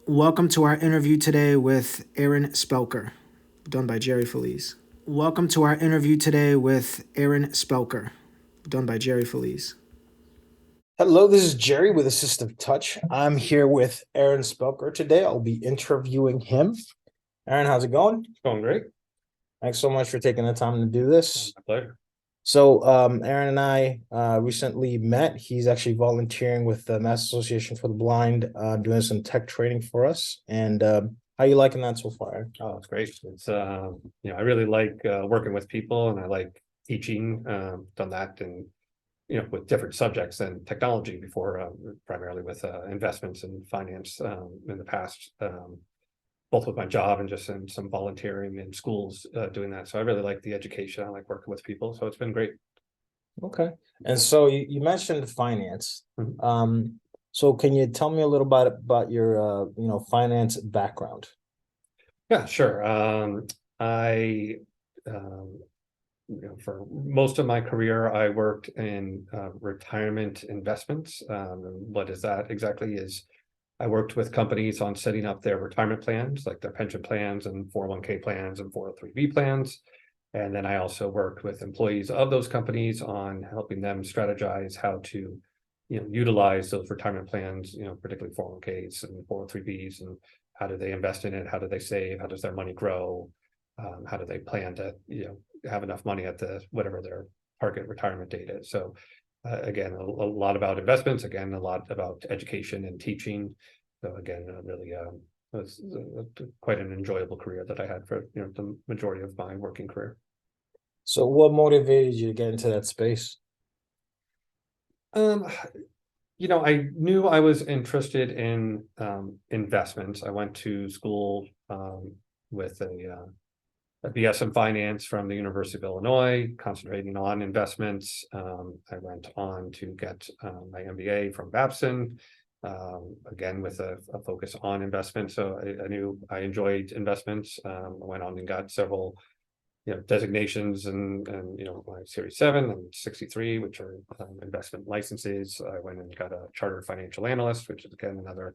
Welcome to our interview today with Aaron Spelker, done by Jerry Feliz. Welcome to our interview today with Aaron Spelker, done by Jerry Feliz. Hello, this is Jerry with Assistive Touch. I'm here with Aaron Spelker today. I'll be interviewing him. Aaron, how's it going? Going great. Thanks so much for taking the time to do this. My pleasure. So, Aaron and I recently met. He's actually volunteering with the Mass Association for the Blind, doing some tech training for us. And how you liking that so far? Oh, it's great. It's I really like working with people, and I like teaching. Done that, and with different subjects than technology before, primarily with investments and finance in the past. Both with my job and just in some volunteering in schools doing that. So I really like the education. I like working with people. So it's been great. Okay. And so you mentioned finance. Mhm. So can you tell me a little bit about your finance background? Yeah, sure. I for most of my career, I worked in retirement investments. And what is that exactly? Is I worked with companies on setting up their retirement plans, like their pension plans and 401k plans and 403b plans. And then I also worked with employees of those companies on helping them strategize how to, utilize those retirement plans, particularly 401ks and 403bs, and how do they invest in it? How do they save? How does their money grow? How do they plan to, have enough money at the whatever their target retirement date is? So again, a lot about investments, again, a lot about education and teaching. So again, really was quite an enjoyable career that I had for the majority of my working career. So what motivated you to get into that space? Um, I knew I was interested in investments. I went to school with a BS in finance from the University of Illinois, concentrating on investments. I went on to get my MBA from Babson, again with a focus on investments. So I knew I enjoyed investments. I went on and got several designations and my Series 7 and 63, which are investment licenses. I went and got a chartered financial analyst, which is again another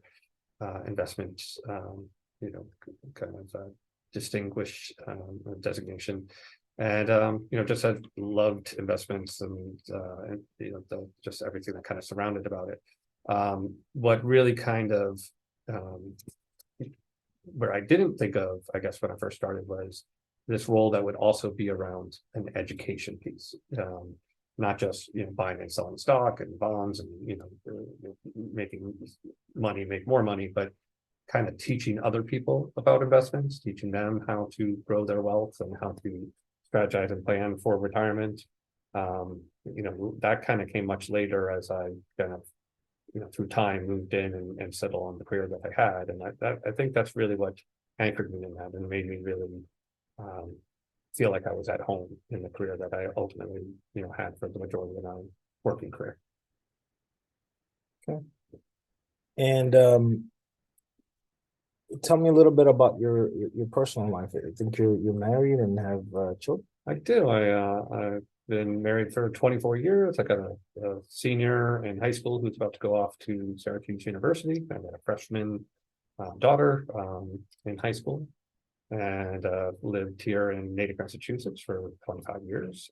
investment you know kind of distinguished designation. And just had loved investments and just everything that kind of surrounded about it. What really kind of um, where I didn't think of, I guess, when I first started was this role that would also be around an education piece, not just buying and selling stock and bonds and making money, make more money, but kind of teaching other people about investments, teaching them how to grow their wealth and how to strategize and plan for retirement. That kind of came much later as I kind of through time moved in and settled on the career that I had. And I think that's really what anchored me in that and made me really um, feel like I was at home in the career that I ultimately, had for the majority of my working career. Okay. And tell me a little bit about your personal life. I think you're married and have children. I do. I've been married for 24 years. I got a senior in high school who's about to go off to Syracuse University. I got a freshman daughter in high school, and lived here in Natick, Massachusetts for 25 years.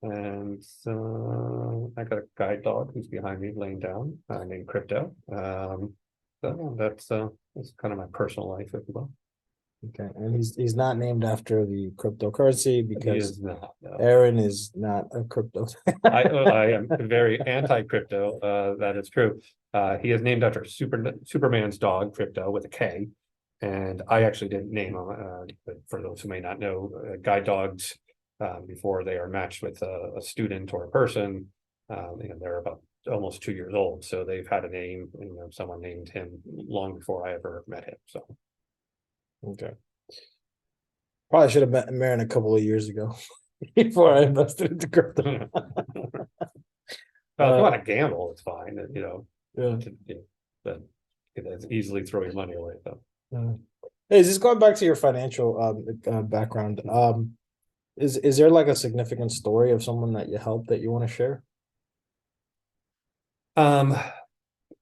And I got a guide dog who's behind me laying down, named Crypto. So that's kind of my personal life, if you will. Okay, and he's not named after the cryptocurrency He because is not. No. Aaron is not a crypto. I am very anti-crypto. That is true. He is named after Superman's dog, Crypto, with a K. And I actually didn't name him. But for those who may not know, guide dogs, before they are matched with a student or a person, they're about almost 2 years old. So they've had a name. Someone named him long before I ever met him. So Okay. Probably should have met Aaron a couple of years ago before I invested into crypto. well, if you want to gamble, it's fine. Yeah. But it's easily throw your money away though. Yeah. Hey, just going back to your financial background. Is there like a significant story of someone that you helped that you want to share? Um,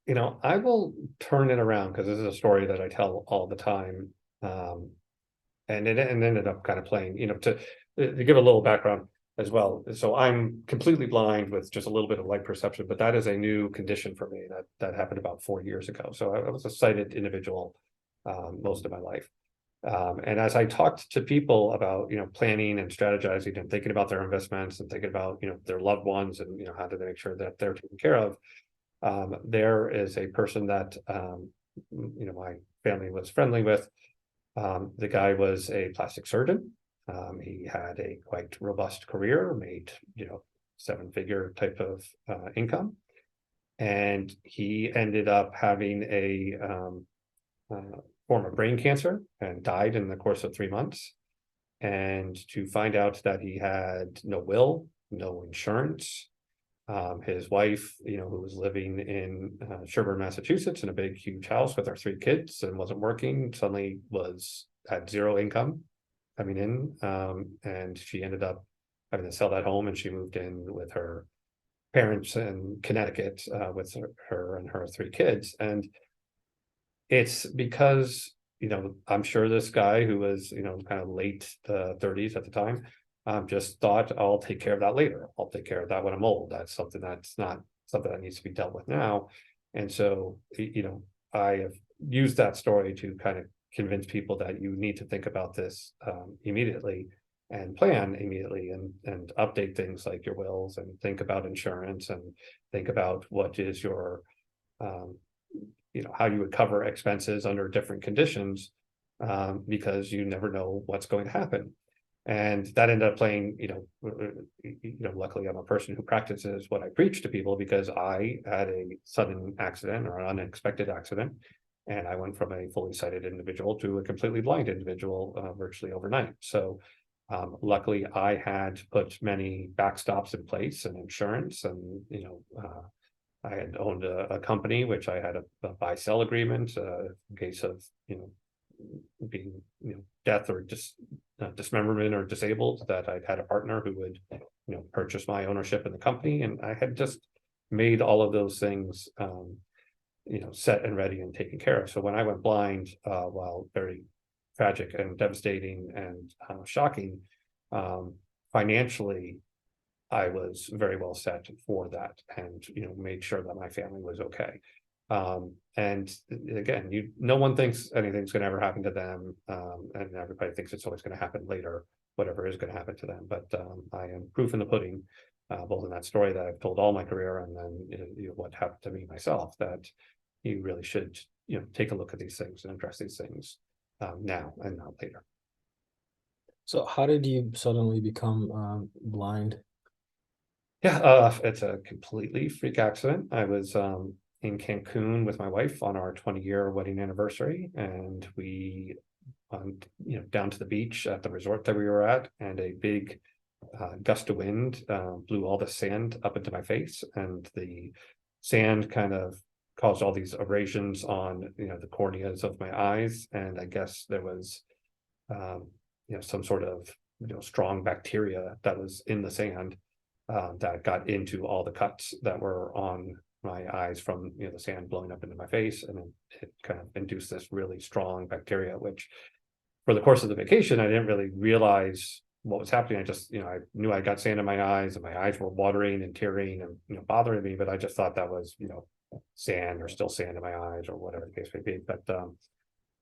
I will turn it around because this is a story that I tell all the time. And it ended up kind of playing, to give a little background as well. So I'm completely blind with just a little bit of light perception, but that is a new condition for me that happened about 4 years ago. So I was a sighted individual most of my life. And as I talked to people about, planning and strategizing and thinking about their investments and thinking about, their loved ones and, how do they make sure that they're taken care of, there is a person that, my family was friendly with. The guy was a plastic surgeon. He had a quite robust career, made, 7-figure type of income. And he ended up having a form of brain cancer and died in the course of 3 months. And to find out that he had no will, no insurance, his wife, who was living in Sherburne, Massachusetts, in a big, huge house with her 3 kids and wasn't working, suddenly had 0 income coming in, and she ended up having to sell that home, and she moved in with her parents in Connecticut with her and her 3 kids. And it's because I'm sure this guy who was kind of late 30s at the time just thought, I'll take care of that later. I'll take care of that when I'm old. That's something that's not something that needs to be dealt with now. And so, I have used that story to kind of convince people that you need to think about this immediately and plan immediately and update things like your wills and think about insurance and think about what is your, how you would cover expenses under different conditions because you never know what's going to happen. And that ended up playing, luckily I'm a person who practices what I preach to people because I had a sudden accident or an unexpected accident. And I went from a fully sighted individual to a completely blind individual virtually overnight. So luckily I had put many backstops in place and insurance and, I had owned a company, which I had a buy-sell agreement in case of, being, death or dismemberment or disabled, that I'd had a partner who would, purchase my ownership in the company. And I had just made all of those things, set and ready and taken care of. So when I went blind, while very tragic and devastating and shocking, financially, I was very well set for that and, made sure that my family was okay. And again, no one thinks anything's going to ever happen to them. And everybody thinks it's always going to happen later, whatever is going to happen to them. But I am proof in the pudding, both in that story that I've told all my career and then what happened to me myself, that you really should, take a look at these things and address these things now and not later. So how did you suddenly become blind? Yeah, it's a completely freak accident. I was in Cancun with my wife on our 20-year wedding anniversary, and we down to the beach at the resort that we were at, and a big gust of wind blew all the sand up into my face, and the sand kind of caused all these abrasions on the corneas of my eyes. And I guess there was some sort of strong bacteria that was in the sand that got into all the cuts that were on my eyes from the sand blowing up into my face, and it kind of induced this really strong bacteria, which for the course of the vacation I didn't really realize what was happening. I just I knew I got sand in my eyes and my eyes were watering and tearing and bothering me, but I just thought that was sand or still sand in my eyes or whatever the case may be. But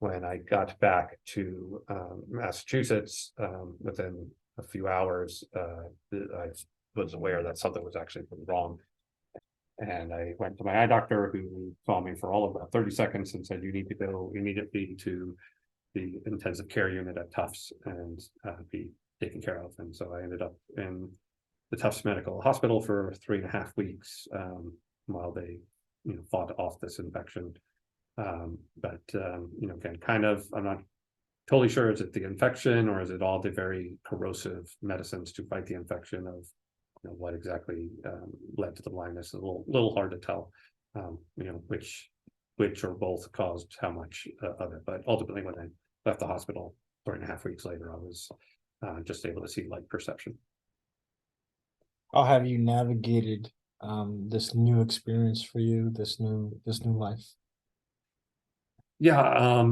when I got back to Massachusetts, within a few hours, I was aware that something was actually wrong. And I went to my eye doctor, who saw me for all of about 30 seconds and said, you need to go immediately to the intensive care unit at Tufts and be taken care of. And so I ended up in the Tufts Medical Hospital for 3.5 weeks while they fought off this infection. But again, kind of, I'm not totally sure, is it the infection or is it all the very corrosive medicines to fight the infection of what exactly led to the blindness? Is a little hard to tell, which or both caused how much of it. But ultimately, when I left the hospital 3.5 weeks later, I was just able to see light perception. How have you navigated this new experience for you, this new life? Yeah.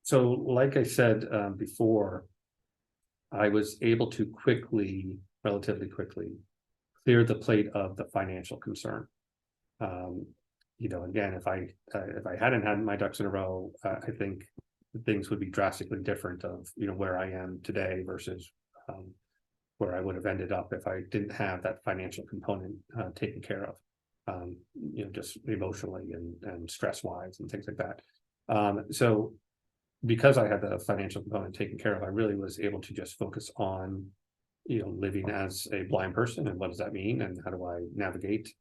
So like I said before, I was able to relatively quickly, clear the plate of the financial concern. Um, again, if I hadn't had my ducks in a row, I think things would be drastically different of where I am today versus where I would have ended up if I didn't have that financial component taken care of. Just emotionally and stress wise and things like that. So because I had the financial component taken care of, I really was able to just focus on living as a blind person and what does that mean and how do I navigate.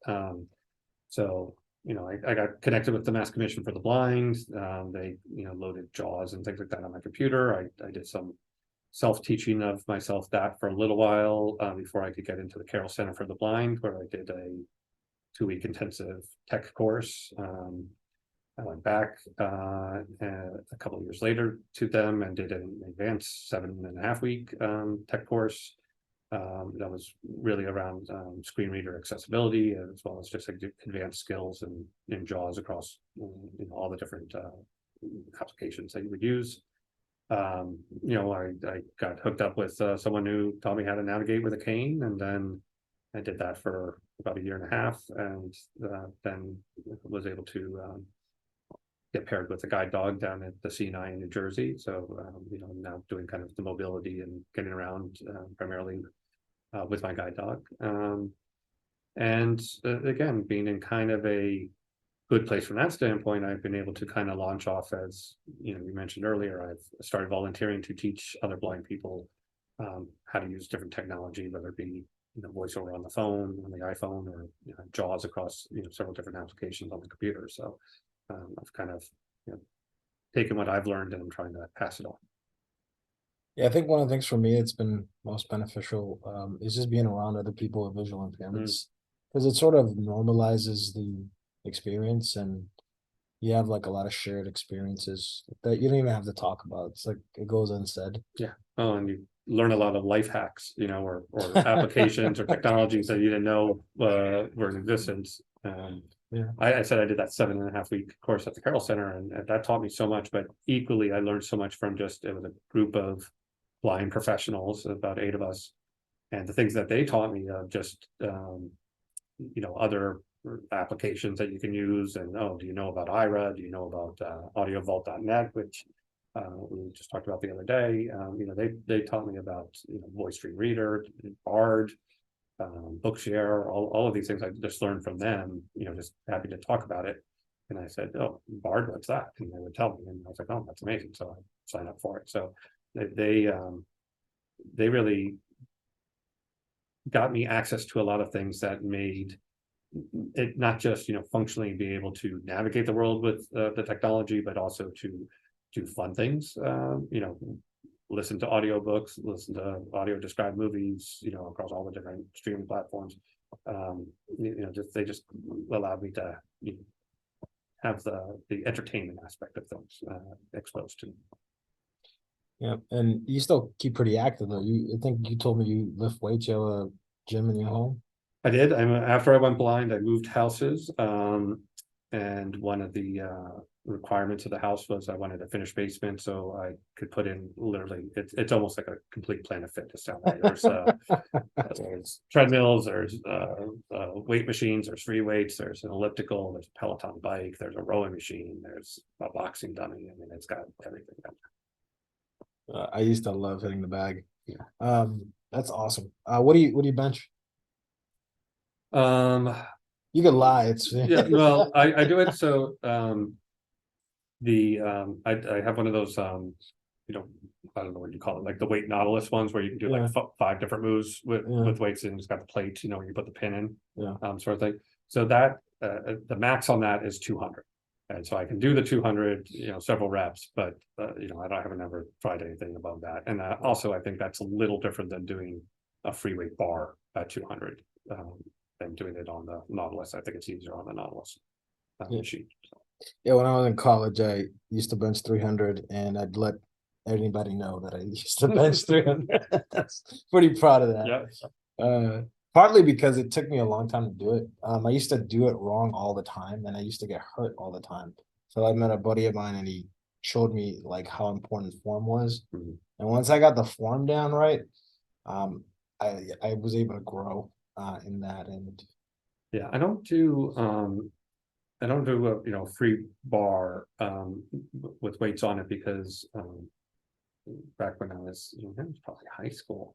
So I got connected with the Mass Commission for the Blind. They loaded JAWS and things like that on my computer. I did some self-teaching of myself that for a little while before I could get into the Carroll Center for the Blind, where I did a 2-week intensive tech course. I went back a couple of years later to them and did an advanced 7.5-week tech course. That was really around screen reader accessibility as well as just like advanced skills in JAWS across all the different applications that you would use. I got hooked up with someone who taught me how to navigate with a cane, and then I did that for about 1.5 years, and then was able to get paired with a guide dog down at the C&I in New Jersey. So, I'm now doing kind of the mobility and getting around primarily with my guide dog. And again, being in kind of a good place from that standpoint, I've been able to kind of launch off as, you mentioned earlier, I've started volunteering to teach other blind people how to use different technology, whether it be voiceover on the phone, on the iPhone, or JAWS across several different applications on the computer. So I've kind of taken what I've learned and I'm trying to pass it on. Yeah, I think one of the things for me it's been most beneficial is just being around other people with visual impairments, because it sort of normalizes the experience, and you have like a lot of shared experiences that you don't even have to talk about. It's like it goes unsaid. Yeah. Oh, and you learn a lot of life hacks, or applications or technologies that you didn't know were in existence. Yeah. I said I did that 7.5-week course at the Carroll Center, and that taught me so much. But equally, I learned so much from it was a group of blind professionals, about 8 of us, and the things that they taught me of just other applications that you can use. And do you know about IRA? Do you know about audiovault.net, which we just talked about the other day? They taught me about voice stream reader, Bard, Bookshare, all of these things I just learned from them. Just happy to talk about it. And I said, "Oh, Bard, what's that?" And they would tell me, and I was like, "Oh, that's amazing!" So I signed up for it. So they really got me access to a lot of things that made it not just functionally be able to navigate the world with the technology, but also to do fun things. Listen to audiobooks, listen to audio described movies, across all the different streaming platforms. They just allowed me to have the entertainment aspect of things exposed to me. Yeah, and you still keep pretty active though. I think you told me you lift weights. You have a gym in your home. I did. After I went blind, I moved houses. And one of the requirements of the house was I wanted a finished basement, so I could put in literally it's almost like a complete Planet Fitness down there. There's treadmills, there's weight machines, there's free weights, there's an elliptical, there's a Peloton bike, there's a rowing machine, there's a boxing dummy. I mean, it's got everything down there. I used to love hitting the bag. Yeah. That's awesome. What do you bench? You could lie. It's yeah. Well, I do it so. I have one of those. I don't know what you call it, like the weight Nautilus ones, where you can do like 5 different moves with weights, and it's got the plate. You put the pin in. Sort of thing. So that the max on that is 200. And so I can do the 200, several reps, but I haven't ever tried anything above that. And also, I think that's a little different than doing a free weight bar at 200 than doing it on the Nautilus. I think it's easier on the Nautilus machine. Yeah, when I was in college, I used to bench 300, and I'd let anybody know that I used to bench 300. That's pretty proud of that. Yeah. Partly because it took me a long time to do it. I used to do it wrong all the time, and I used to get hurt all the time. So I met a buddy of mine, and he showed me like how important form was. Mhm. And once I got the form down right, I was able to grow in that. And Yeah, I don't do a, free bar with weights on it because back when I was, it was probably high school.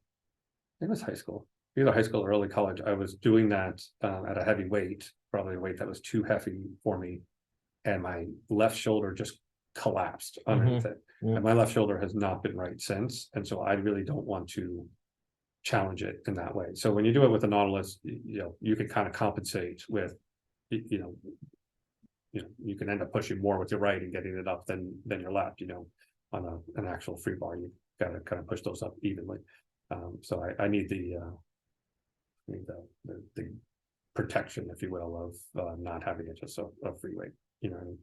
It was high school, either high school or early college. I was doing that at a heavy weight, probably a weight that was too heavy for me, and my left shoulder just collapsed underneath it. Yeah. And my left shoulder has not been right since, and so I really don't want to challenge it in that way. So when you do it with a Nautilus, you can kind of compensate with, you you can end up pushing more with your right and getting it up than your left. On an actual free bar, you got to kind of push those up evenly. So I need the protection, if you will, of not having it just a free weight. What I mean?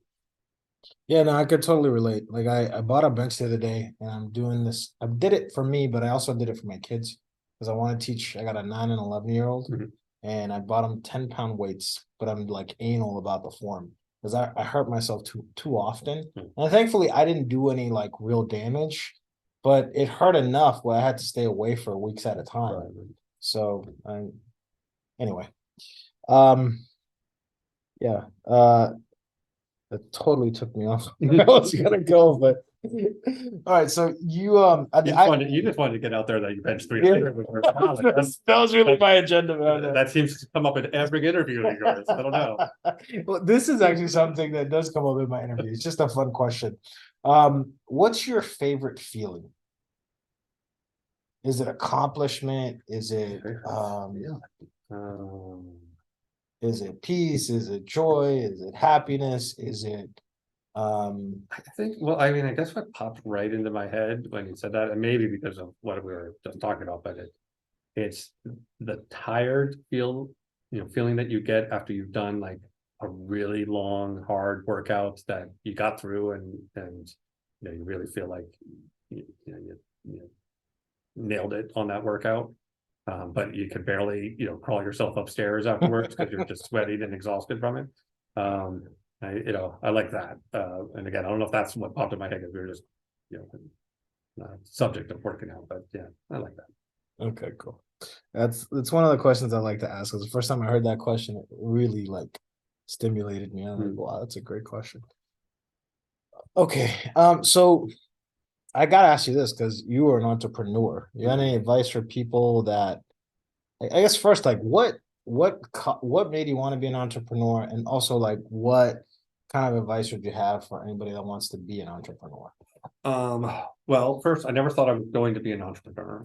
Yeah, no, I could totally relate. Like I bought a bench the other day, and I'm doing this. I did it for me, but I also did it for my kids because I want to teach. I got a 9 and 11-year-old, and I bought them 10-pound weights, but I'm like anal about the form because I hurt myself too often. And thankfully I didn't do any like real damage, but it hurt enough where I had to stay away for weeks at a time. Right. So anyway, um, yeah, that totally took me off where I was gonna go, but all right. So you You just wanted to get out there that you bench 3. Yeah. that was really my agenda, man. That seems to come up in every interview of yours. I don't know. Well, this is actually something that does come up in my interview. It's just a fun question. What's your favorite feeling? Is it accomplishment? Is it is it peace? Is it joy? Is it happiness? Is it I think, well, I mean, I guess what popped right into my head when you said that, and maybe because of what we were just talking about, but it's the tired feeling that you get after you've done like a really long, hard workout that you got through, and you really feel like you nailed it on that workout. But you could barely, crawl yourself upstairs afterwards because you're just sweating and exhausted from it. I like that. And again, I don't know if that's what popped in my head because we were just, subject of working out, but yeah, I like that. Okay, cool. That's one of the questions I like to ask. Because the first time I heard that question, it really like stimulated me. I'm like, wow, that's a great question. Okay, so I gotta ask you this because you are an entrepreneur. You got any advice for people that, I guess first, like what made you want to be an entrepreneur, and also like what kind of advice would you have for anybody that wants to be an entrepreneur? Well, first, I never thought I was going to be an entrepreneur.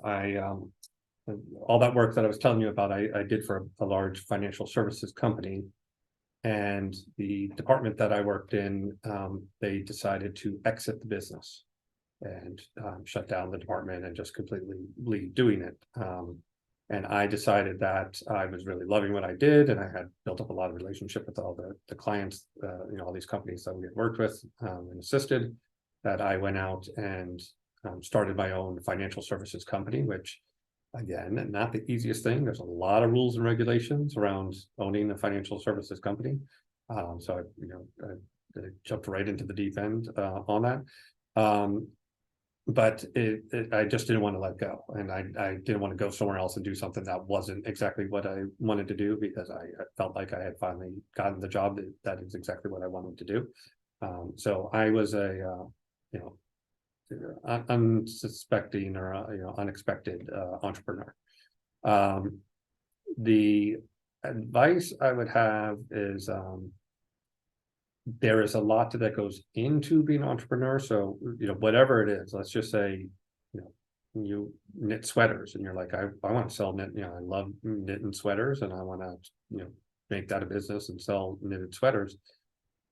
All that work that I was telling you about, I did for a large financial services company, and the department that I worked in, they decided to exit the business and shut down the department and just completely leave doing it. And I decided that I was really loving what I did, and I had built up a lot of relationship with all the clients, all these companies that we had worked with and assisted, that I went out and started my own financial services company, which, again, not the easiest thing. There's a lot of rules and regulations around owning a financial services company. So I jumped right into the deep end on that. But I just didn't want to let go, and I didn't want to go somewhere else and do something that wasn't exactly what I wanted to do, because I felt like I had finally gotten the job that is exactly what I wanted to do. So I was a unsuspecting or unexpected entrepreneur. The advice I would have is there is a lot that goes into being an entrepreneur. So, whatever it is, let's just say, you knit sweaters and you're like, I want to sell knit, I love knitting sweaters and I want to, make that a business and sell knitted sweaters.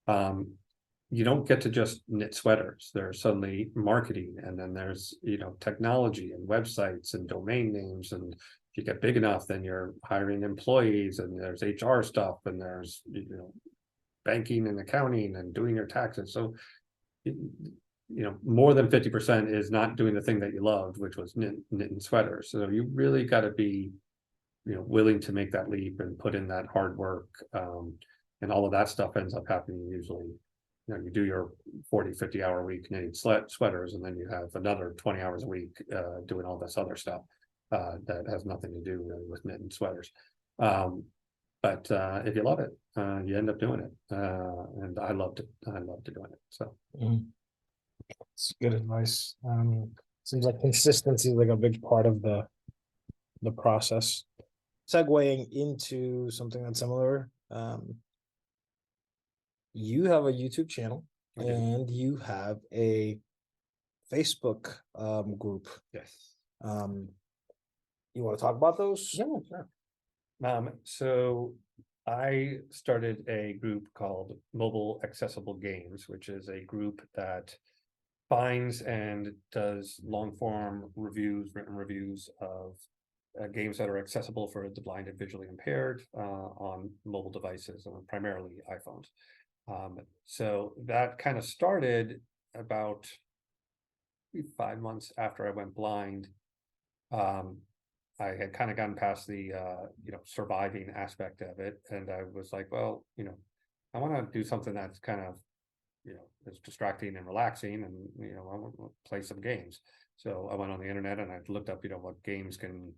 You don't get to just knit sweaters. There's suddenly marketing, and then there's, technology and websites and domain names. And if you get big enough, then you're hiring employees, and there's HR stuff, and there's, banking and accounting and doing your taxes. So, more than 50% is not doing the thing that you loved, which was knitting sweaters. So you really got to be willing to make that leap and put in that hard work. And all of that stuff ends up happening usually. You do your 40, 50 hour week knitting sweaters, and then you have another 20 hours a week doing all this other stuff that has nothing to do really with knitting sweaters. But if you love it, you end up doing it. And I loved it. I loved doing it. So it's good advice. Seems like consistency is like a big part of the process. Segueing into something that's similar, you have a YouTube channel and you have a Facebook group. yes. You want to talk about those? Yeah, sure. So I started a group called Mobile Accessible Games, which is a group that finds and does long form reviews, written reviews of games that are accessible for the blind and visually impaired on mobile devices, and primarily iPhones. So that kind of started about 5 months after I went blind. I had kind of gotten past the surviving aspect of it, and I was like, well, I want to do something that's kind of is distracting and relaxing, and I want to play some games. So I went on the internet and I looked up what games can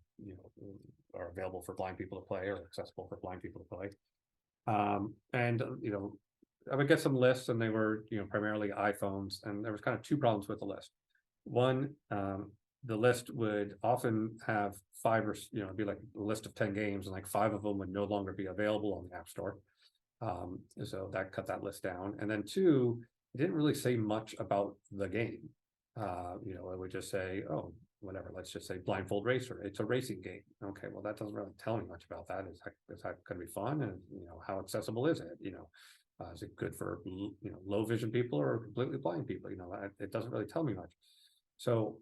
are available for blind people to play or accessible for blind people to play. And I would get some lists, and they were primarily iPhones, and there was kind of two problems with the list. One, the list would often have 5 or it'd be like a list of 10 games, and like 5 of them would no longer be available on the App Store. So that cut that list down. And then 2, it didn't really say much about the game. It would just say, oh, whatever, let's just say Blindfold Racer. It's a racing game. Okay, well, that doesn't really tell me much about that. Is that going to be fun? And how accessible is it? Is it good for low vision people or completely blind people? It doesn't really tell me much. So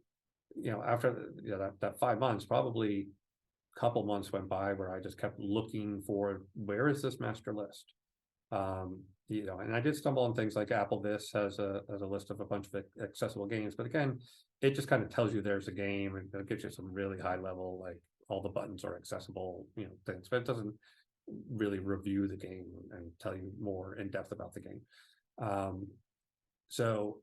after that 5 months, probably a couple months went by where I just kept looking for, where is this master list? And I did stumble on things like AppleVis has a list of a bunch of accessible games, but again, it just kind of tells you there's a game, and it gives you some really high level, like all the buttons are accessible, things, but it doesn't really review the game and tell you more in depth about the game. So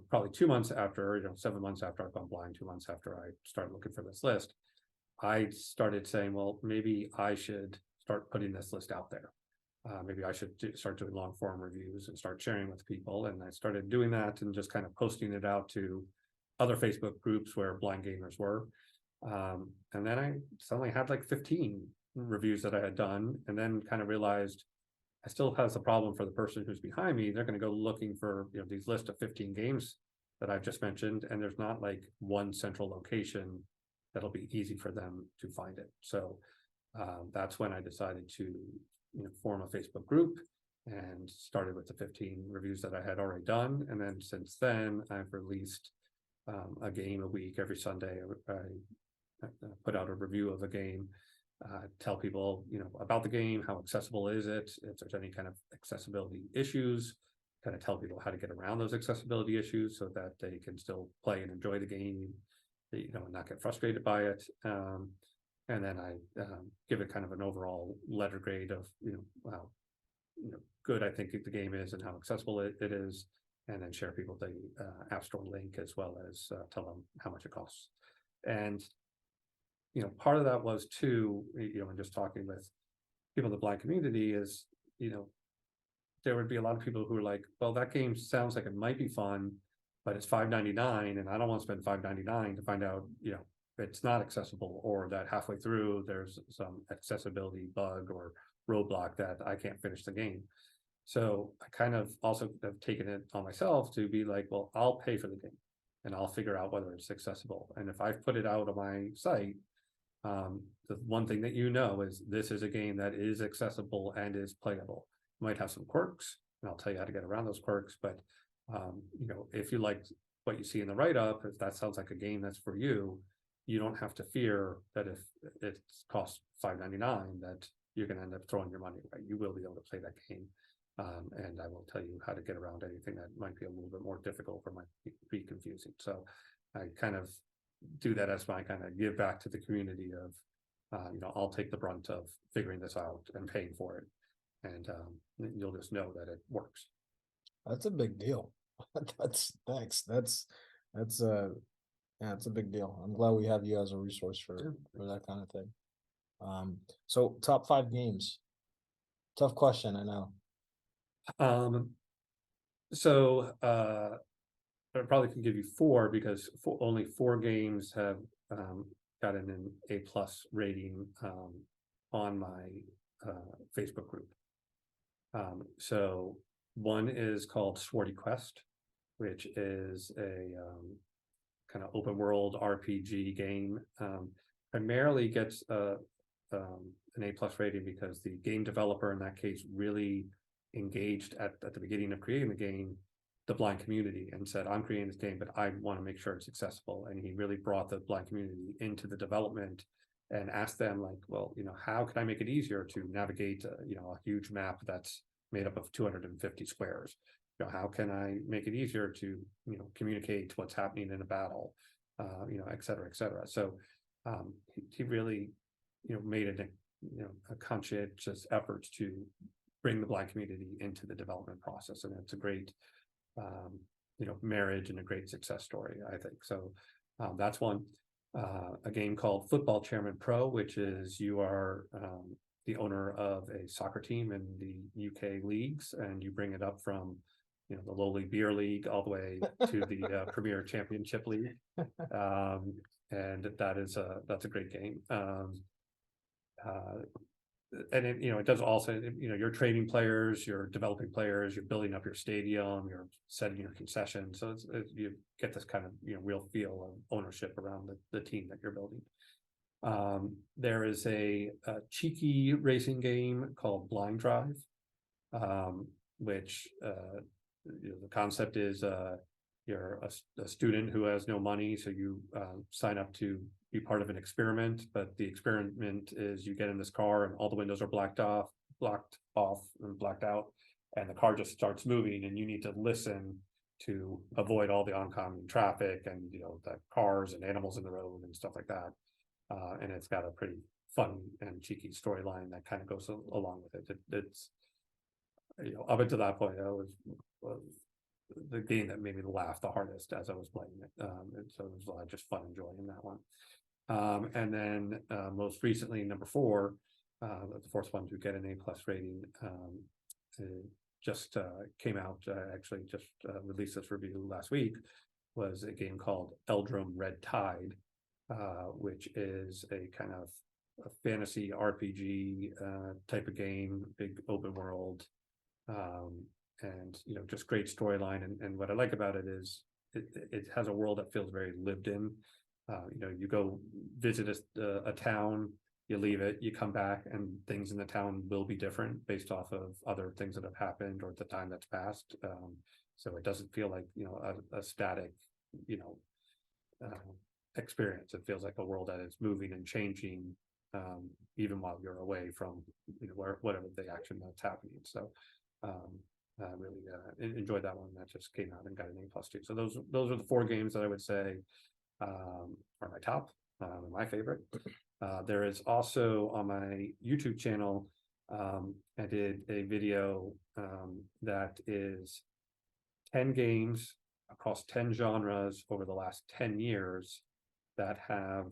probably 2 months after, 7 months after I've gone blind, 2 months after I started looking for this list, I started saying, well, maybe I should start putting this list out there. Maybe I should start doing long form reviews and start sharing with people. And I started doing that and just kind of posting it out to other Facebook groups where blind gamers were. And then I suddenly had like 15 reviews that I had done, and then kind of realized I still has a problem for the person who's behind me. They're going to go looking for these list of 15 games that I've just mentioned, and there's not like one central location that'll be easy for them to find it. So that's when I decided to form a Facebook group, and started with the 15 reviews that I had already done. And then since then, I've released a game a week. Every Sunday, I put out a review of a game, tell people about the game, how accessible is it, if there's any kind of accessibility issues, kind of tell people how to get around those accessibility issues so that they can still play and enjoy the game, and not get frustrated by it. And then I give it kind of an overall letter grade of how good I think the game is and how accessible it is, and then share people the App Store link, as well as tell them how much it costs. And part of that was too, and just talking with people in the blind community is, there would be a lot of people who are like, well, that game sounds like it might be fun, but it's $5.99, and I don't want to spend $5.99 to find out it's not accessible, or that halfway through there's some accessibility bug or roadblock that I can't finish the game. So I kind of also have taken it on myself to be like, well, I'll pay for the game and I'll figure out whether it's accessible. And if I've put it out on my site, the one thing that is this is a game that is accessible and is playable. It might have some quirks, and I'll tell you how to get around those quirks. But if you like what you see in the write-up, if that sounds like a game that's for you, you don't have to fear that if it costs $5.99 that you're going to end up throwing your money away. You will be able to play that game, and I will tell you how to get around anything that might be a little bit more difficult or might be confusing. So I kind of do that as my kind of give back to the community of I'll take the brunt of figuring this out and paying for it. And you'll just know that it works. That's a big deal. Thanks. Yeah, it's a big deal. I'm glad we have you as a resource for that kind of thing. So top 5 games. Tough question, I know. So I probably can give you 4 because only 4 games have gotten an A+ rating on my Facebook group. So one is called Swordy Quest, which is a kind of open world RPG game. Primarily gets an A+ rating because the game developer in that case really engaged at the beginning of creating the game, the blind community, and said, I'm creating this game, but I want to make sure it's accessible. And he really brought the blind community into the development and asked them, like, well, how can I make it easier to navigate a huge map that's made up of 250 squares? How can I make it easier to communicate what's happening in a battle, et cetera, et cetera. So he really made a conscientious effort to bring the blind community into the development process, and it's a great marriage and a great success story, I think. So that's one. A game called Football Chairman Pro, which is you are the owner of a soccer team in the UK leagues, and you bring it up from the lowly beer league all the way to the Premier Championship League, and that's a great game. And it does also, you're trading players, you're developing players, you're building up your stadium, you're setting your concession. So you get this kind of real feel of ownership around the team that you're building. There is a cheeky racing game called Blind Drive, which the concept is you're a student who has no money, so you sign up to be part of an experiment, but the experiment is you get in this car and all the windows are blocked off and blacked out, and the car just starts moving, and you need to listen to avoid all the oncoming traffic and the cars and animals in the road and stuff like that. And it's got a pretty fun and cheeky storyline that kind of goes along with it. It's up until that point, it was the game that made me laugh the hardest as I was playing it. And so it was a lot of just fun enjoying that one. And then most recently, number 4, the fourth one to get an A+ rating, just came out, actually just released this review last week, was a game called Eldrum Red Tide, which is a kind of a fantasy RPG type of game, big open world, and just great storyline. And what I like about it is it has a world that feels very lived in. You go visit a town, you leave it, you come back, and things in the town will be different based off of other things that have happened or the time that's passed. So it doesn't feel like a static experience. It feels like a world that is moving and changing, even while you're away from whatever the action that's happening. So I really enjoyed that one. That just came out and got an A+ too. So those are the 4 games that I would say are my top, my favorite. There is also on my YouTube channel, I did a video that is 10 games across 10 genres over the last 10 years that have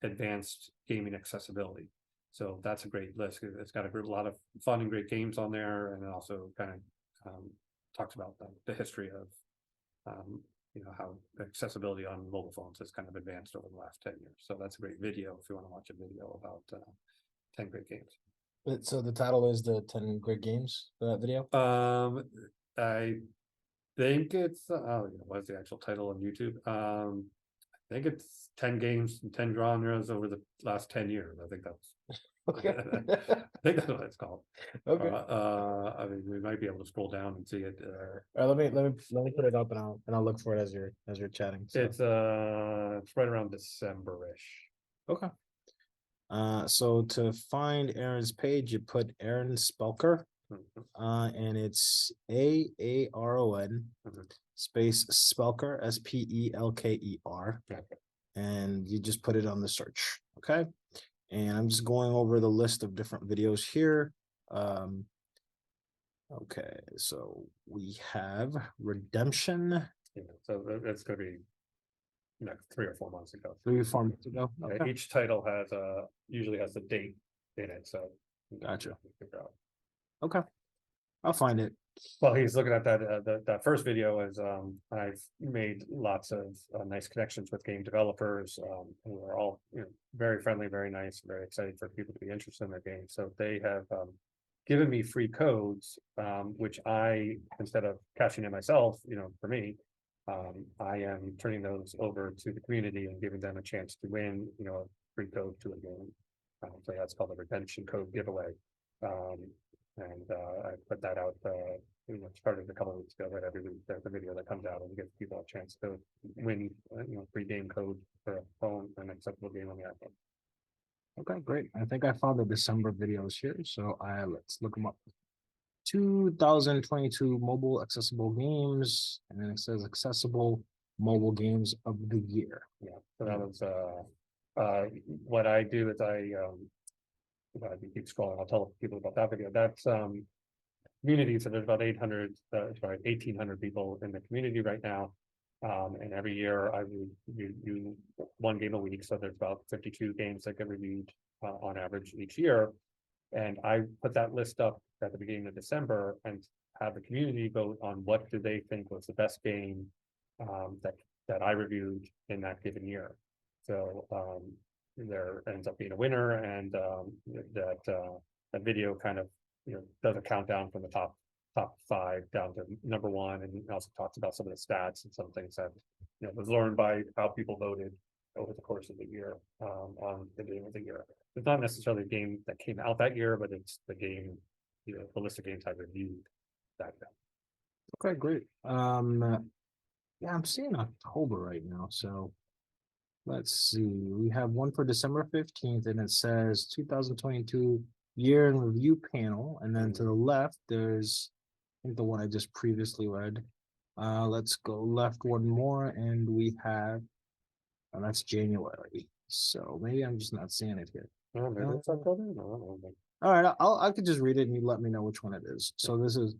advanced gaming accessibility. So that's a great list. It's got a lot of fun and great games on there, and it also kind of talks about the history of how accessibility on mobile phones has kind of advanced over the last 10 years. So that's a great video if you want to watch a video about 10 great games. So the title is the 10 great games for that video? I think it's what's the actual title on YouTube? I think it's 10 games and 10 genres over the last 10 years. I think that's okay. I think that's what it's called. Okay. I mean, we might be able to scroll down and see it. All right, let me put it up and I'll look for it as you're chatting. So. It's right around December-ish. Okay. So to find Aaron's page, you put Aaron Spelker, and it's AARON space Spelker, SPELKER, and you just put it on the search. Okay. And I'm just going over the list of different videos here. Okay, so we have Redemption. Yeah, so it's gonna be 3 or 4 months ago. 3 or 4 months ago. Yeah, Okay. each title has usually has a date in it, so Gotcha. figure out. Okay, I'll find it. Well, he's looking at that first video as I've made lots of nice connections with game developers who are all very friendly, very nice, very excited for people to be interested in their game. So they have given me free codes, which I, instead of cashing in myself, for me, I am turning those over to the community and giving them a chance to win, a free code to a game. So that's called a redemption code giveaway. And I put that out started a couple of weeks ago, right? Every week there's a video that comes out and gives people a chance to win free game code for a phone and acceptable game on the iPhone. Okay, great. I think I found the December videos here, so let's look them up. 2022 mobile accessible games, and then it says accessible mobile games of the year. Yeah, so that was what I do is I keep scrolling, I'll tell people about that video. That's community, so there's about 1,800 people in the community right now. And every year I do 1 game a week, so there's about 52 games that get reviewed on average each year. And I put that list up at the beginning of December and have the community vote on what do they think was the best game that I reviewed in that given year. So there ends up being a winner, and that video kind of does a countdown from the top 5 down to number 1, and also talks about some of the stats and some things that was learned by how people voted over the course of the year on the game of the year. It's not necessarily a game that came out that year, but it's the game, the list of games I reviewed that year. Okay, great. Yeah, I'm seeing October right now, so let's see. We have one for December 15th, and it says 2022 year in review panel, and then to the left there's, I think, the one I just previously read. Let's go left one more, and we have, oh, that's January, so maybe I'm just not seeing it here. Oh, maybe it's October? No, I don't think. All right, I could just read it and you let me know which one it is. So this is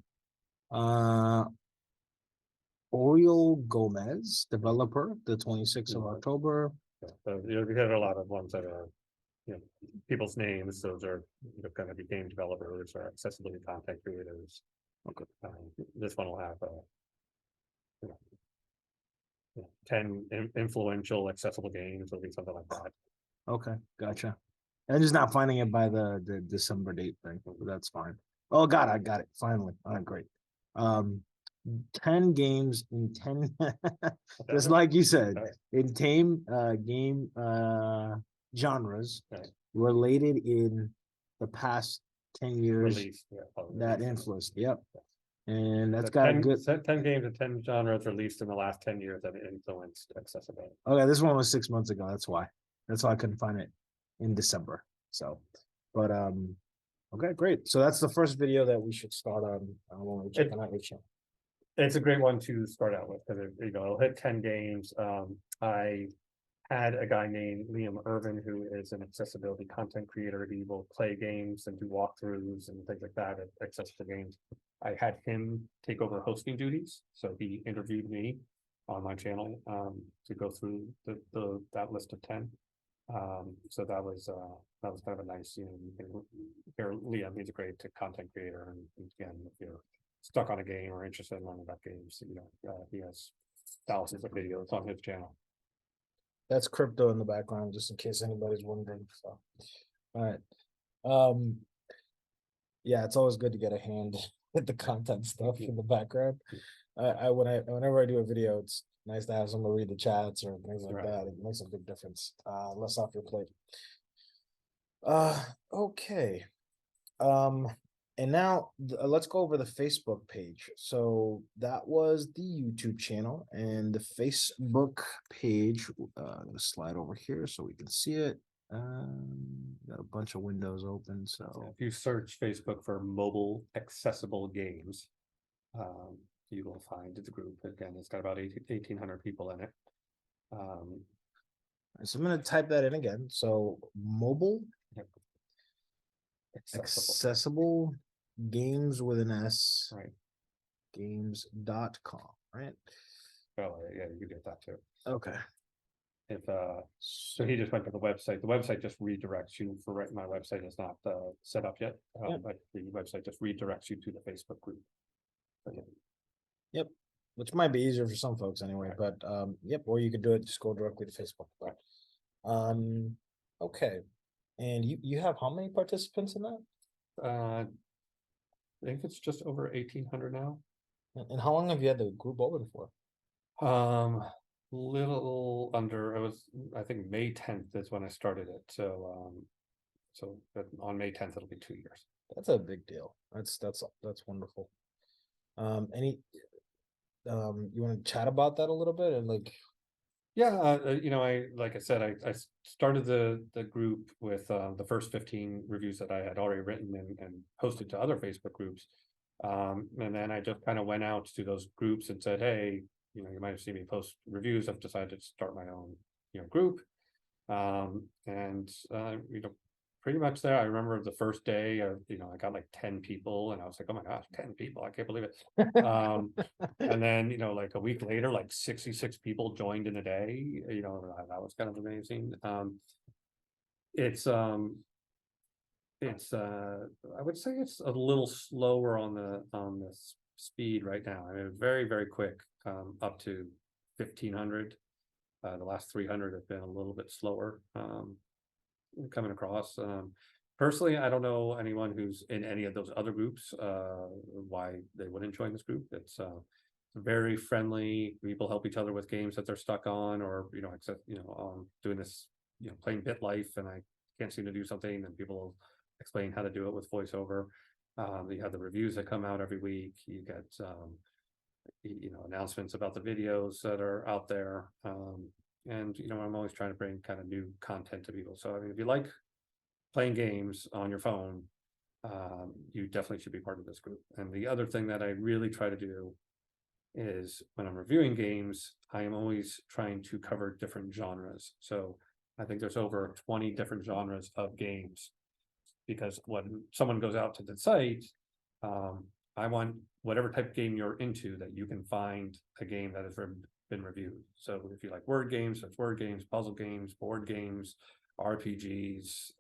Oriol Gomez, developer, the 26th of October. Yeah, so we had a lot of ones that are people's names. Those are going to be game developers or accessibility content creators. Okay. This one will have 10 influential accessible games. It'll be something like that. Okay, gotcha. I'm just not finding it by the December date thing, but that's fine. Oh God, I got it finally. All right, great. 10 games in 10 just like you said, in game genres related in the past 10 years. Release, that influenced. Yep. And that's So got 10, a good 10 games and 10 genres released in the last 10 years that influenced accessibility. Okay, this one was 6 months ago. That's why I couldn't find it in December. So, but okay, great. So that's the first video that we should start on when we're checking out your channel. It's a great one to start out with because it'll hit 10 games. I had a guy named Liam Irvin who is an accessibility content creator. He will play games and do walkthroughs and things like that at accessible games. I had him take over hosting duties, so he interviewed me on my channel to go through that list of 10. So that was kind of a nice, you can hear Liam. He's a great content creator, and again, if you're stuck on a game or interested in learning about games, he has thousands of videos on his channel. That's crypto in the background, just in case anybody's wondering. So, all right. Yeah, it's always good to get a hand at the content stuff in the background. Whenever I do a video, it's nice to have someone read the chats or things like that. It makes a big difference. Less off your plate. Okay. And now let's go over the Facebook page. So that was the YouTube channel, and the Facebook page. I'm gonna slide over here so we can see it. Got a bunch of windows open. So if you search Facebook for mobile accessible games, you will find the group. Again, it's got about 1,800 people in it. So I'm gonna type that in again. So mobile accessible games with an S. Right. Games.com, right? Oh, yeah, you get that too. Okay. If so he just went to the website. The website just redirects you for right. My website is not set up yet, but the website just redirects you to the Facebook group. But, Yep. Which might be easier for some folks anyway, right. but yep, or you could do it, just go directly to Facebook. But okay. And you have how many participants in that? I think it's just over 1,800 now. And how long have you had the group open for? Little under, I think May 10th is when I started it. So but on May 10th, it'll be 2 years. That's a big deal. That's wonderful. Any you want to chat about that a little bit and like? Yeah, like I said, I started the group with the first 15 reviews that I had already written and posted to other Facebook groups. And then I just kind of went out to those groups and said, hey, you might have seen me post reviews. I've decided to start my own, group. And pretty much there. I remember the first day, I got like 10 people, and I was like, oh my gosh, 10 people! I can't believe it. And then like a week later, like 66 people joined in a day. That was kind of amazing. It's I would say it's a little slower on the speed right now. I mean, it's very, very quick, up to 1,500. The last 300 have been a little bit slower coming across. Personally, I don't know anyone who's in any of those other groups, why they wouldn't join this group. It's very friendly. People help each other with games that they're stuck on, or doing this, playing Bit Life, and I can't seem to do something, and people explain how to do it with voiceover. You have the reviews that come out every week. You get announcements about the videos that are out there. And I'm always trying to bring kind of new content to people. So I mean, if you like playing games on your phone, you definitely should be part of this group. And the other thing that I really try to do is when I'm reviewing games, I am always trying to cover different genres. So I think there's over 20 different genres of games, because when someone goes out to the site, I want whatever type of game you're into, that you can find a game that has been reviewed. So if you like word games, there's word games, puzzle games, board games, RPGs,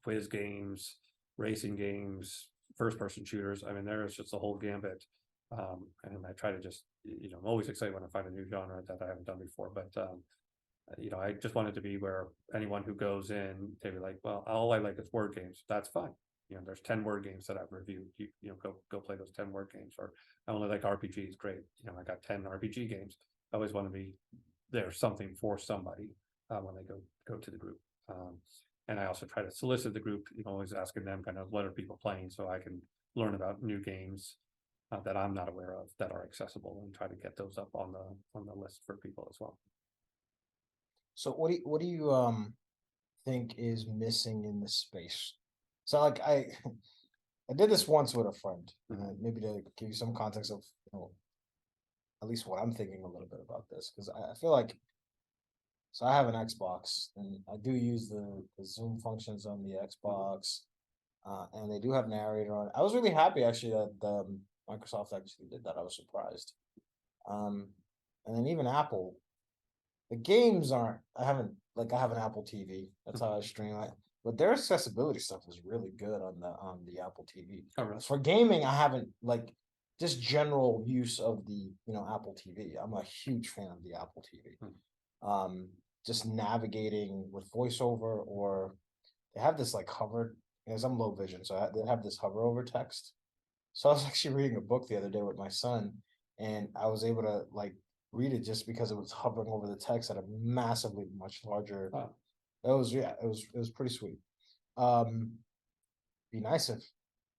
quiz games, racing games, first person shooters. I mean, there's just a whole gambit. And I try to just, I'm always excited when I find a new genre that I haven't done before. But I just want it to be where anyone who goes in, they be like, well, all I like is word games. That's fine. There's 10 word games that I've reviewed. Go play those 10 word games. Or I only like RPGs. Great. I got 10 RPG games. I always want to be there's something for somebody when they go to the group. And I also try to solicit the group, always asking them kind of what are people playing, so I can learn about new games that I'm not aware of that are accessible, and try to get those up on the list for people as well. So what do you think is missing in this space? So like I did this once with a friend, maybe to give you some context of at least what I'm thinking a little bit about this, because I feel like, so I have an Xbox and I do use the Zoom functions on the Xbox, and they do have narrator on it. I was really happy actually that Microsoft actually did that. I was surprised. And then even Apple, the games aren't. I have an Apple TV. That's how I stream it. But their accessibility stuff is really good on the Apple TV. Oh, really? For gaming, I haven't just general use of the Apple TV. I'm a huge fan of the Apple TV. Just navigating with voiceover, or they have this hover, because I'm low vision, so they have this hover over text. So I was actually reading a book the other day with my son, and I was able to read it just because it was hovering over the text at a massively much larger. Wow. It was pretty sweet. Be nice if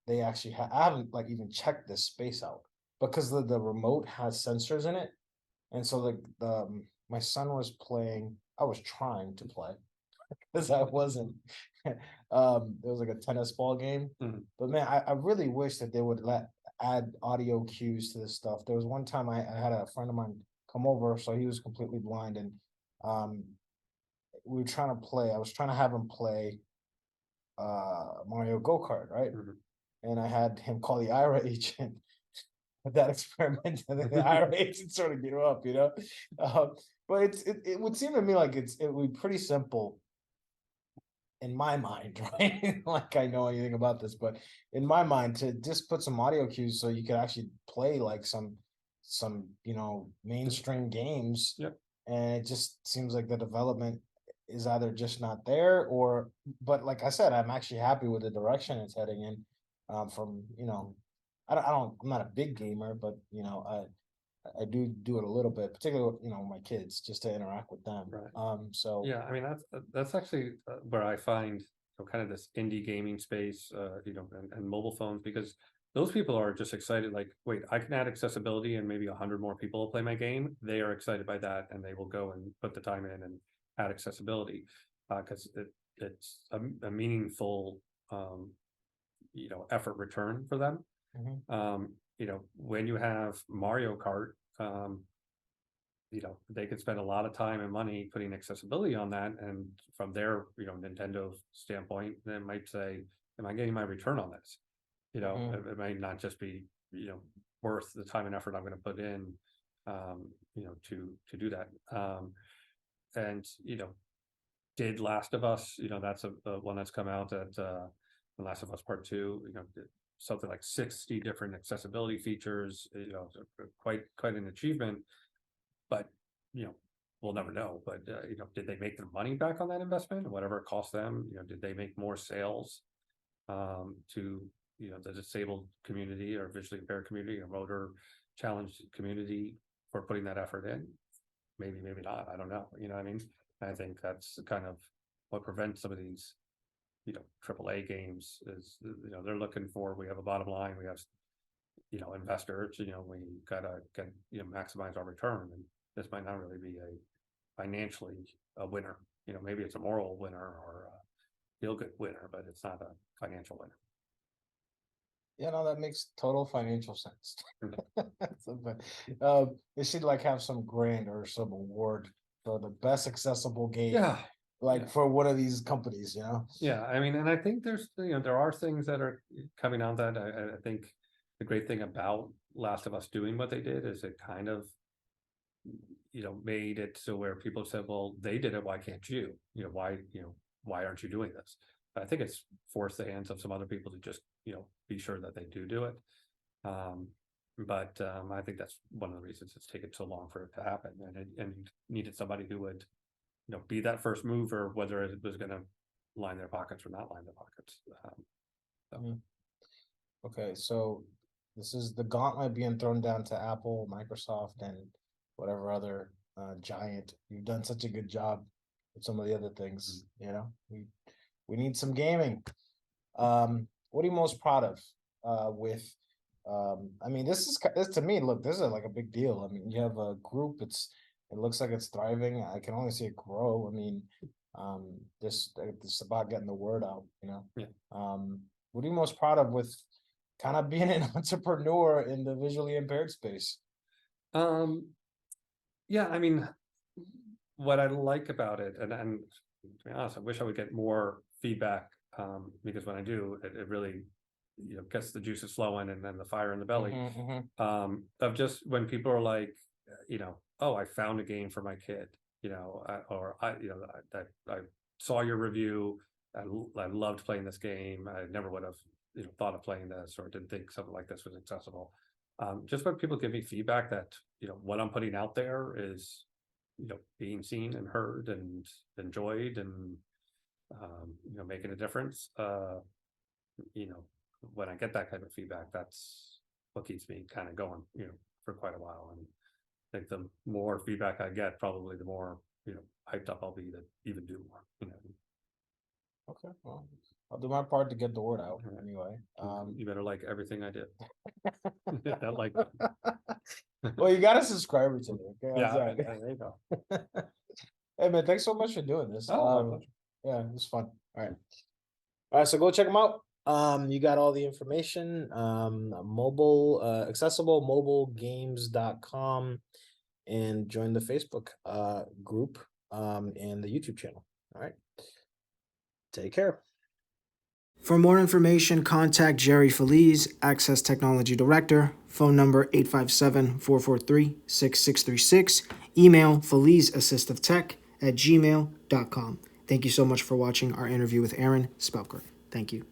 they actually I haven't even checked this space out, because the remote has sensors in it, and so my son was playing. I was trying to play because I wasn't. It was like a tennis ball game, but man, I really wish that they would add audio cues to this stuff. There was one time I had a friend of mine come over, so he was completely blind, and we were trying to play. I was trying to have him play Mario Go-Kart, right? Mhm. And I had him call the IRA agent with that experiment, and then the IRA agent sort of gave up, you know. But it would seem to me like it would be pretty simple in my mind, right? Like I know anything about this, but in my mind, to just put some audio cues so you could actually play like some mainstream games. Yep. And it just seems like the development is either just not there, but like I said, I'm actually happy with the direction it's heading in. From I'm not a big gamer, but I do it a little bit, particularly with, my kids, just to interact with them. Right. So Yeah, I mean, that's actually where I find kind of this indie gaming space, and mobile phones, because those people are just excited. Like, wait, I can add accessibility, and maybe 100 more people will play my game. They are excited by that, and they will go and put the time in and add accessibility, because it's a meaningful, effort return for them. mhm. When you have Mario Kart, they could spend a lot of time and money putting accessibility on that, and from their Nintendo standpoint, they might say, am I getting my return on this? It might not just be worth the time and effort I'm going to put in, to do that. And did Last of Us, that's a one that's come out, at The Last of Us Part 2, something like 60 different accessibility features, quite an achievement. But we'll never know. But did they make their money back on that investment, whatever it cost them? Did they make more sales to the disabled community, or visually impaired community, or motor challenged community, for putting that effort in? Maybe not. I don't know. What I mean? I think that's kind of what prevents some of these AAA games, is they're looking for, we have a bottom line, we have investors, we gotta get maximize our return, and this might not really be a financially a winner. Maybe it's a moral winner, or a feel good winner, but it's not a financial winner. Yeah, no, that makes total financial sense. They should like have some grant or some award for the best accessible game, Yeah, like yeah. for one of these companies, Yeah. I mean, and I think there are things that are coming out that I think the great thing about Last of Us doing what they did is it kind of made it so where people said, well, they did it, why can't you? Why aren't you doing this? But I think it's forced the hands of some other people to just be sure that they do it. But I think that's one of the reasons it's taken so long for it to happen, and you needed somebody who would be that first mover, whether it was going to line their pockets or not line their pockets. Okay, so this is the gauntlet being thrown down to Apple, Microsoft, and whatever other giant. You've done such a good job with some of the other things. We need some gaming. What are you most proud of with I mean, this to me, look, this is like a big deal. I mean, you have a group, it looks like it's thriving. I can only see it grow. I mean, this about getting the word out, Yeah. What are you most proud of with kind of being an entrepreneur in the visually impaired space? Yeah, I mean, what I like about it, and to be honest, I wish I would get more feedback, because when I do, it really gets the juices flowing, and then the fire in the belly. Of just when people are like, oh, I found a game for my kid, I saw your review, I loved playing this game, I never would have thought of playing this, or didn't think something like this was accessible. Just when people give me feedback that what I'm putting out there is being seen and heard and enjoyed, and making a difference. When I get that kind of feedback, that's what keeps me kind of going, for quite a while. And I think the more feedback I get, probably the more hyped up I'll be to even do more. Okay, well, I'll do my part to get the word out anyway. You better like everything I did. That like. Well, you got a subscriber to me. Okay, Yeah, there you go. Hey man, thanks so much for doing this. Oh, my pleasure. Yeah, it was fun. All right, so go check them out. You got all the information. Mobile accessible mobilegames.com, and join the Facebook group and the YouTube channel. All right. Take care. For more information, contact Jerry Feliz, Access Technology Director, phone number 857-443-6636, email felizassistivetech@gmail.com. Thank you so much for watching our interview with Aaron Spelker. Thank you.